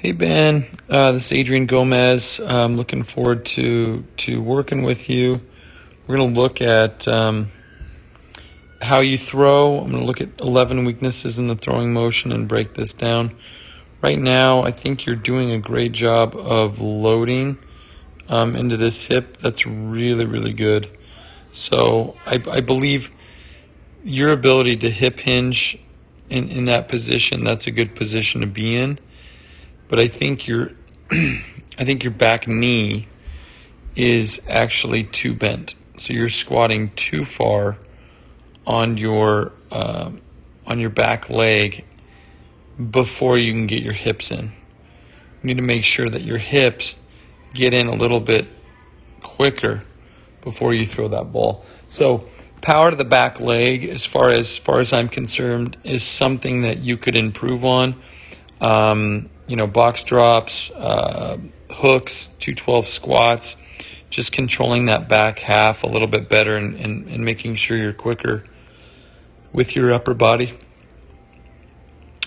Hey Ben, this is Adrian Gomez. I'm looking forward to working with you. We're going to look at how you throw. I'm going to look at 11 weaknesses in the throwing motion and break this down. Right now, I think you're doing a great job of loading into this hip. That's really, really good. So I believe your ability to hip hinge in that position, that's a good position to be in. But I think your back knee is actually too bent. So you're squatting too far on your back leg before you can get your hips in. You need to make sure that your hips get in a little bit quicker before you throw that ball. So power to the back leg, as far as I'm concerned, is something that you could improve on. Box drops, hooks, 212 squats, just controlling that back half a little bit better and making sure you're quicker with your upper body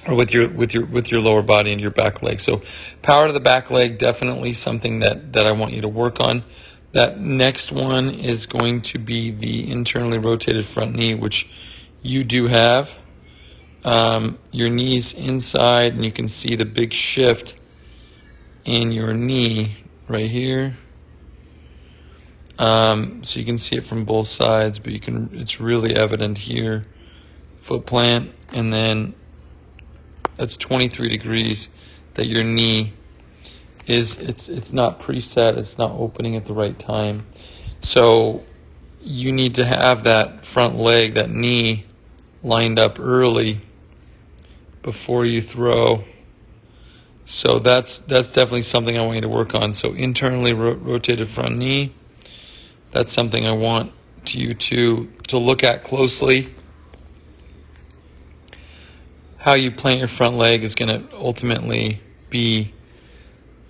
or with your lower body and your back leg. So power to the back leg, definitely something that I want you to work on. That next one is going to be the internally rotated front knee, which you do have. Your knee's inside, and you can see the big shift in your knee right here. So you can see it from both sides, but it's really evident here. Foot plant, and then that's 23 degrees that your knee it's not preset, it's not opening at the right time. So you need to have that front leg, that knee lined up early before you throw. So that's definitely something I want you to work on. So internally rotated front knee, that's something I want you to look at closely. How you plant your front leg is going to ultimately be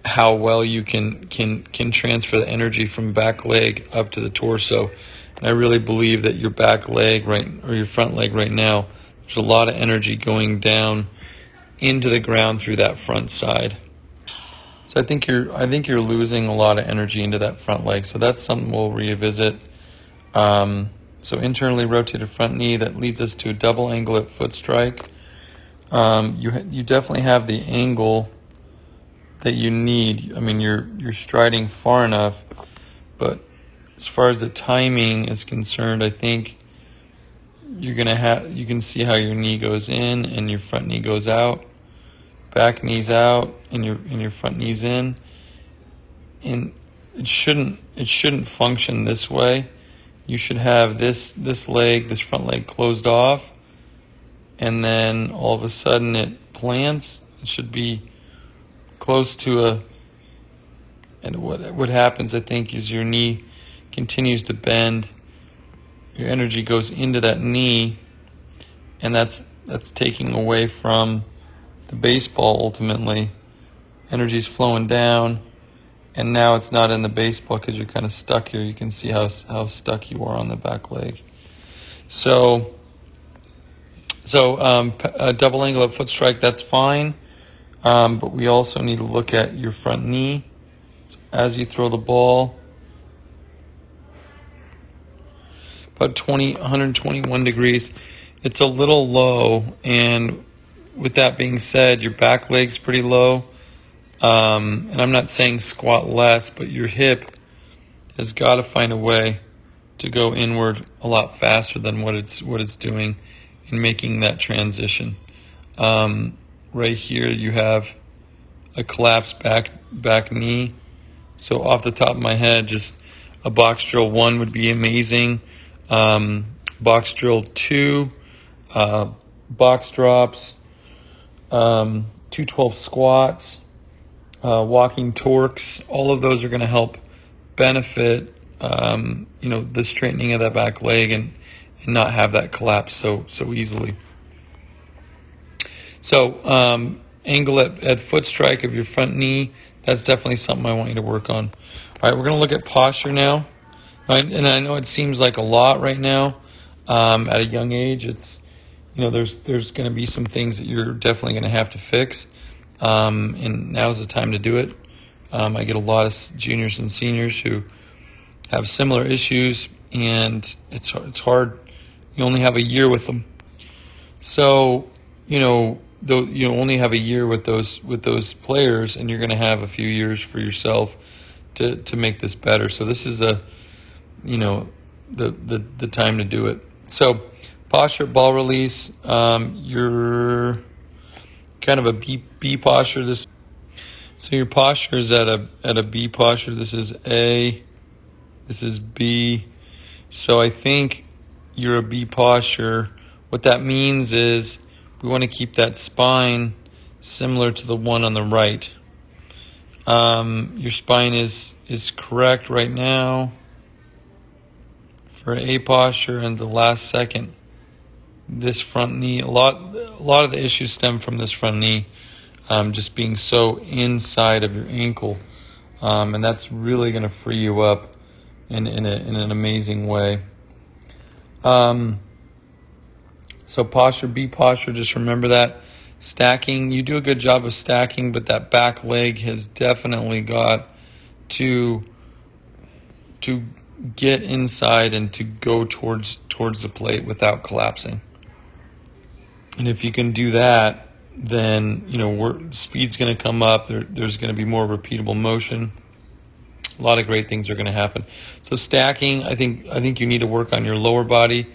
how well you can transfer the energy from back leg up to the torso. And I really believe that your back leg or your front leg right now, there's a lot of energy going down into the ground through that front side. So I think you're losing a lot of energy into that front leg. So that's something we'll revisit. So internally rotated front knee, that leads us to a double angle at foot strike. You definitely have the angle that you need. I mean, you're striding far enough, but as far as the timing is concerned, I think you can see how your knee goes in and your front knee goes out, back knee's out and your front knee's in, and it shouldn't function this way. You should have this front leg closed off, and then all of a sudden it plants. It should be close to and what happens, I think, is your knee continues to bend. Your energy goes into that knee, and that's taking away from the baseball ultimately. Energy's flowing down, and now it's not in the baseball because you're kind of stuck here. You can see how stuck you are on the back leg. So a double angle at foot strike, that's fine. But we also need to look at your front knee. So as you throw the ball, about 121 degrees. It's a little low, and with that being said, your back leg's pretty low. And I'm not saying squat less, but your hip has got to find a way to go inward a lot faster than what it's doing in making that transition. Right here you have a collapsed back knee. So off the top of my head, just a box drill 1 would be amazing. Box drill 2, box drops, 212 squats, walking torques. All of those are going to help benefit the straightening of that back leg and not have that collapse so easily. So angle at foot strike of your front knee, that's definitely something I want you to work on. All right, we're going to look at posture now. Right, and I know it seems like a lot right now. At a young age, it's there's going to be some things that you're definitely going to have to fix. and now's the time to do it. I get a lot of juniors and seniors who have similar issues, and it's hard. You only have a year with them, so you only have a year with those players, and you're going to have a few years for yourself to make this better. So this is the time to do it. So posture, ball release. You're kind of a B posture. So your posture is at a B posture. This is A. This is B. So I think you're a B posture. What that means is we want to keep that spine similar to the one on the right. Your spine is correct right now for A posture, and the last second, this front knee. A lot of the issues stem from this front knee, just being so inside of your ankle, and that's really going to free you up in an amazing way. So posture, B posture, just remember that. Stacking, you do a good job of stacking, but that back leg has definitely got to get inside and to go towards the plate without collapsing. And if you can do that, then speed's going to come up. There's going to be more repeatable motion. A lot of great things are going to happen. So stacking, I think you need to work on your lower body.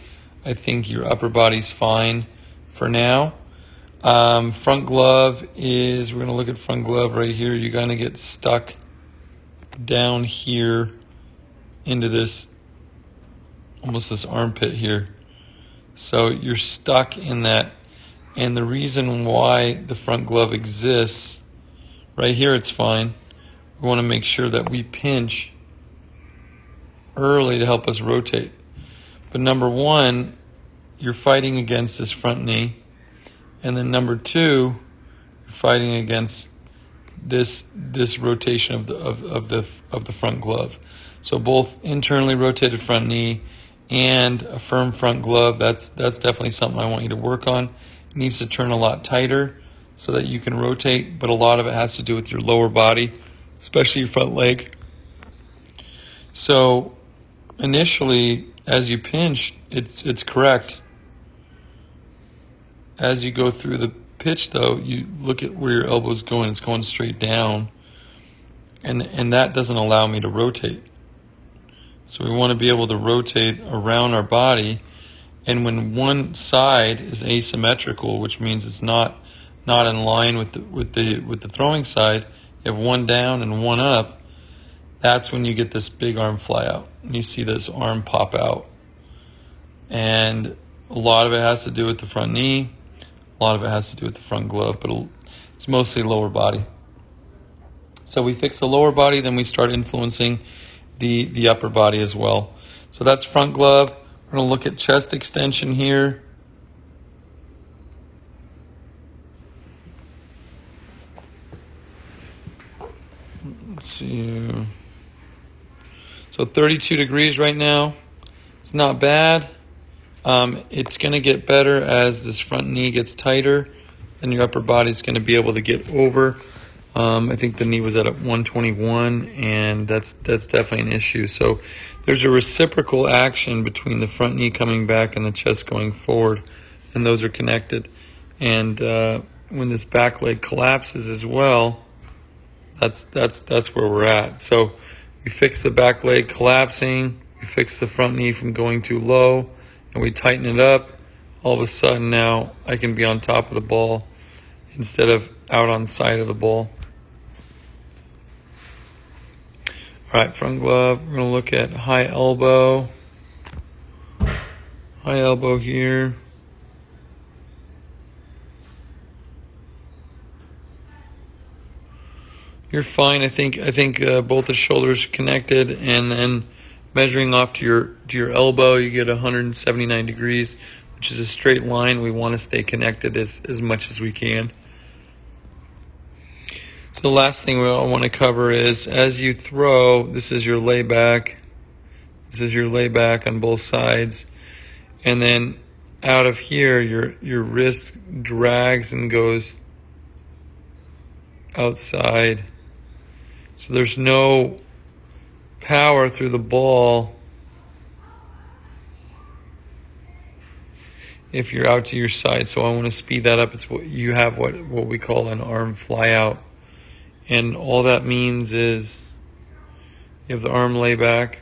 I think your upper body's fine for now. Front glove we're going to look at front glove right here. You're going to get stuck down here into this, almost this armpit here. So you're stuck in that. And the reason why the front glove exists, right here it's fine. We want to make sure that we pinch early to help us rotate. But number one, you're fighting against this front knee. And then number two, you're fighting against this rotation of the front glove. So both internally rotated front knee and a firm front glove, that's definitely something I want you to work on. It needs to turn a lot tighter so that you can rotate, but a lot of it has to do with your lower body, especially your front leg. So initially, as you pinch, it's correct. As you go through the pitch, though, you look at where your elbow's going. It's going straight down, and that doesn't allow me to rotate. So we want to be able to rotate around our body, and when one side is asymmetrical, which means it's not in line with the throwing side, you have one down and one up. That's when you get this big arm fly out, and you see this arm pop out. And a lot of it has to do with the front knee. A lot of it has to do with the front glove, but it's mostly lower body. So we fix the lower body, then we start influencing the upper body as well. So that's front glove. We're going to look at chest extension here. Let's see. So 32 degrees right now. It's not bad. It's going to get better as this front knee gets tighter, and your upper body is going to be able to get over. I think the knee was at 121, and that's definitely an issue. So there's a reciprocal action between the front knee coming back and the chest going forward, and those are connected. And when this back leg collapses as well, that's where we're at. So we fix the back leg collapsing, we fix the front knee from going too low, and we tighten it up. All of a sudden now I can be on top of the ball instead of out on the side of the ball. All right, front glove. We're going to look at high elbow. High elbow here. You're fine. I think both the shoulders are connected, and then measuring off to your elbow, you get 179 degrees, which is a straight line. We want to stay connected as much as we can. So the last thing I want to cover is, as you throw, this is your layback. This is your layback on both sides. And then out of here, your wrist drags and goes outside. So there's no power through the ball if you're out to your side. So I want to speed that up. It's what you have, what we call an arm fly out. And all that means is you have the arm lay back,